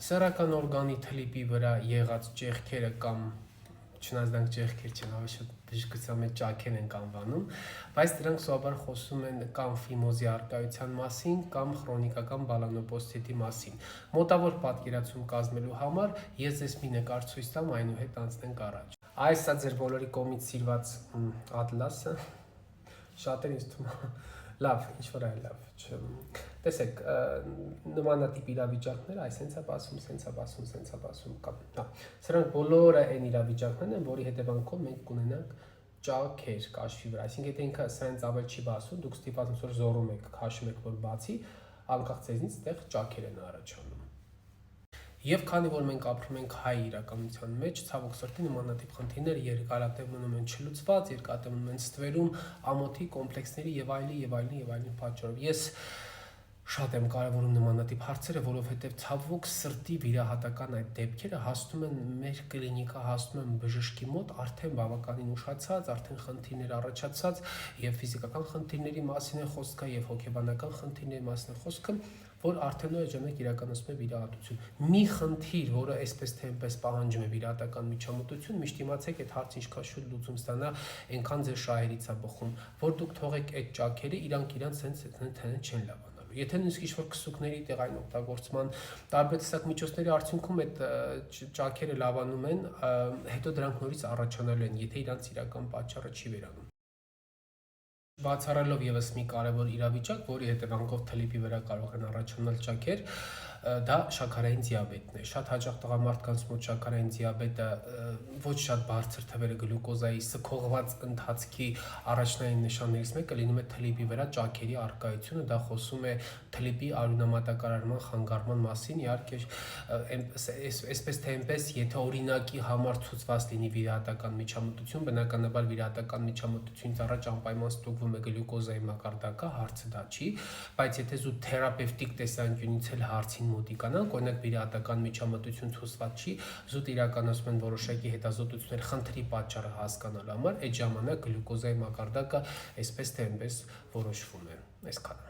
Սեռական օրգանի թլիպի վրա եղած ճեղքերը կամ չնայած դրանք ճեղքեր չեն, ավելի շատ բժշկության մեջ ճաքեր են անվանում, բայց դրանք սովորաբար խոսում են կամ ֆիմոզի առկայության մասին, կամ քրոնիկական բալանոպոստիտի մասին։ Մոտավոր պատկերացում կազմելու համար ես ձեզ մի նկար ցույց տամ, այնուհետ անցնենք առաջ։ Այս է ձեր բոլորի կողմից սիրված ատլասը, շատերին ինձ թվում է լավ, ինչ որ այլ լավ, տեսեք, նմանատիպ իրավիճակները, այս հենց է բասում, սենց է բասում, սենց է բասում կամ, հա, սրանք բոլորը այն իրավիճակներն են, որի հետևանքով մենք կունենանք ճաքեր կաշվի վրա, այսինքն եթե ինքը սրանց ավել չի բասում, դուք ստիպված ոնց որ զոռում եք, քաշում եք, որ բացի, անկախ ձեզնից այդտեղ ճաքեր են առաջանում։ Եվ քանի որ մենք ապրում ենք հայ իրականության մեջ, ցավոք սրտի նմանատիպ խնդիրները երկարատև մնում են չլուծված, երկարատև մնում են ստվերում, ամոթի կոմպլեքսների եւ այլն պատճառով։ Ես շատ եմ կարևորում նմանատիպ հարցերը, որովհետև ցավոք սրտի վիրահատական այդ դեպքերը հասնում են մեր կլինիկա, հասնում են բժշկի մոտ արդեն բավականին ուշացած, արդեն խնդիրներ առաջացած եւ ֆիզիկական խնդիրների մասին է խոսքը եւ հոգեբանական խնդիրների մասին է խոսքը, որ արդեն նույն ժամանակ իրականացնում է վիրահատություն։ Մի խնդիր, որը այսպես թե այնպես պահանջում է վիրահատական միջամտություն, միշտ իմացեք այդ հարցը ինչքան շուտ լուծում ստանա, այնքան ձեր շահերից է բխում, որ դուք թողեք այդ ճաքերը, իրանք սենց չեն լավանալու։ Եթե նույնիսկ ինչ-որ քսուկների տեղային օգտագործման տարբեր տեսակ միջոցների արդյունքում այդ ճաքերը լավանում են, հետո դրանք նորից առաջանալու են, եթե իրանց իրական պատճառը չի վերանում։ Բացառելով եւս մի կարևոր իրավիճակ, որի հետևանքով թլիպի վրա կարող են առաջանալ ճաքեր, դա շաքարային դիաբետն է։ Շատ հաճախ տղամարդկանց մոտ շաքարային դիաբետը ոչ շատ բարձր թվերը գլյուկոզայի սքողված ընթացքի առաջնային նշաններից մեկը լինում է թլիպի վրա ճաքերի առկայությունը, դա խոսում է թլիպի արյունամատակարարման խանգարման մասին, իհարկե այսպես թե այնպես, եթե օրինակի համար ցուցված լինի վիրահատական միջամտություն, բնականաբար վիրահատական միջամտությունից առաջ անպայման ստուգվում է գլյուկոզայի մակարդակը, հարցը դա չի, բայց եթե զուտ թերապևտիկ տեսանկյունից էլ հարցին մոտիկանանք, օրինակ վիրահատական միջամտություն ցուցված չի, զուտ իրականացում են որոշակի հետազոտություններ խնդրի պատճառը հասկանալու համար, այդ ժամանակ գլյուկոզայի մակարդակը այսպես թե այնպես որոշվում է, այսքանը։